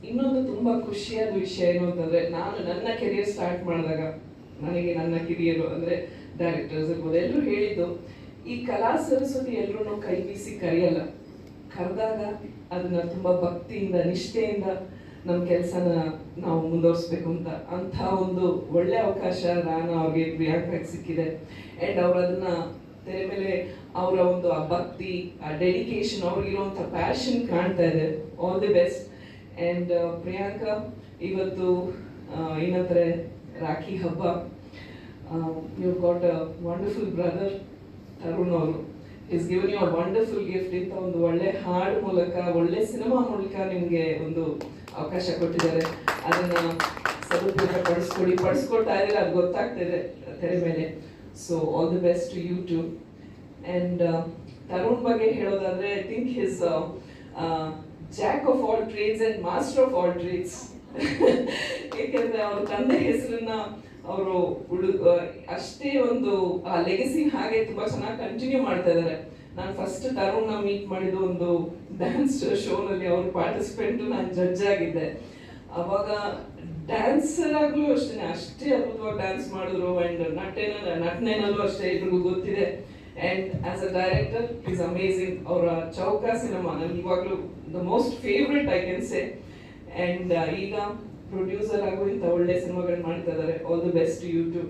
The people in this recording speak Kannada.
ಇನ್ನೊಂದು ತುಂಬಾ ಖುಷಿಯಾದ ವಿಷಯ ಏನು ಅಂತಂದ್ರೆ, ನಾನು ನನ್ನ ಕೆರಿಯರ್ ಸ್ಟಾರ್ಟ್ ಮಾಡಿದಾಗ ನನಗೆ ನನ್ನ ಕಿರಿಯರು ಅಂದ್ರೆ ಡೈರೆಕ್ಟರ್ಸ್ ಇರ್ಬೋದು ಎಲ್ಲರೂ ಹೇಳಿದ್ದು, ಈ ಕಲಾ ಸರಸ್ವತಿ ಎಲ್ಲರೂ ಕೈ ಬೀಸಿ ಕರೆಯಲ್ಲ, ಕರೆದಾಗ ಅದನ್ನ ತುಂಬಾ ಭಕ್ತಿಯಿಂದ ನಿಷ್ಠೆಯಿಂದ ನಮ್ಮ ಕೆಲಸನ ನಾವು ಮುಂದುವರಿಸ್ಬೇಕು ಅಂತ ಒಂದು ಒಳ್ಳೆ ಅವಕಾಶ ರಾನ ಅವ್ರಿಗೆ ಪ್ರಿಯಾಂಕಾಗೆ ಸಿಕ್ಕಿದೆ. ಅಂಡ್ ಅವ್ರು ಅದನ್ನ ತೆರೆ ಮೇಲೆ ಅವರ ಒಂದು ಆ ಭಕ್ತಿ, ಆ ಡೆಡಿಕೇಶನ್, ಅವ್ರಿಗಿರುವಂಥ ಪ್ಯಾಷನ್ ಕಾಣ್ತಾ ಇದೆ. All the best. And Priyanka, ಇವತ್ತು ಏನಂತಾರೆ ರಾಖಿ ಹಬ್ಬ, you got a wonderful brother Tarun ಅವರು. Is given you a wonderful gift. ಇಂಥ ಒಂದು ಒಳ್ಳೆ ಹಾಡು ಮೂಲಕ, ಒಳ್ಳೆ ಸಿನಿಮಾ ಮೂಲಕ ನಿಮಗೆ ಒಂದು ಅವಕಾಶ ಕೊಟ್ಟಿದ್ದಾರೆ. ಅದನ್ನ ಸದುಪಯೋಗ ಪಡಿಸ್ಕೊಳ್ತಾ ಇದ್ದಾರೆ, ಅದು ಗೊತ್ತಾಗ್ತಿದೆ ತೆರೆ ಮೇಲೆ. So all the best to you too. And Tarun ಬಗ್ಗೆ ಹೇಳೋದಾದ್ರೆ, I think his jack of all trades and master of all trades. ಏಕೆಂದ್ರೆ ಅವ್ರ ತಂದೆ ಹೆಸರನ್ನ ಅವರು ಅಷ್ಟೇ ಒಂದು ಆ ಲೆಗಸಿ ಹಾಗೆ ತುಂಬಾ ಚೆನ್ನಾಗಿ ಕಂಟಿನ್ಯೂ ಮಾಡ್ತಾ ಇದ್ದಾರೆ. ನಾನು ಫಸ್ಟ್ ತರುಣ್ನ ಮೀಟ್ ಮಾಡಿದ್ದು ಒಂದು ಡ್ಯಾನ್ಸ್ ಶೋನಲ್ಲಿ, ಅವ್ರ ಪಾರ್ಟಿಸಿಪೆಂಟ್, ನಾನು ಜಡ್ಜ್ ಆಗಿದ್ದೆ. ಅವಾಗ ಡ್ಯಾನ್ಸರ್ ಆಗ್ಲೂ ಅಷ್ಟೇ ಅದ್ಭುತವಾಗಿ ಡ್ಯಾನ್ಸ್ ಮಾಡಿದ್ರು. ಅಂಡ್ ನಟನೆನಲ್ಲೂ ಅಷ್ಟೇ ಎಲ್ರಿಗೂ ಗೊತ್ತಿದೆ. And as a director is amazing. ಅವರ ಚೌಕ ಸಿನಿಮಾ ನನಗೆ ಇವಾಗಲೂ the most favourite I can say. And ಈಗ ಪ್ರೊಡ್ಯೂಸರ್ ಆಗು ಇಂಥ ಒಳ್ಳೆ ಸಿನಿಮಾಗಳು ಮಾಡ್ತಾ ಇದ್ದಾರೆ. All the best you to.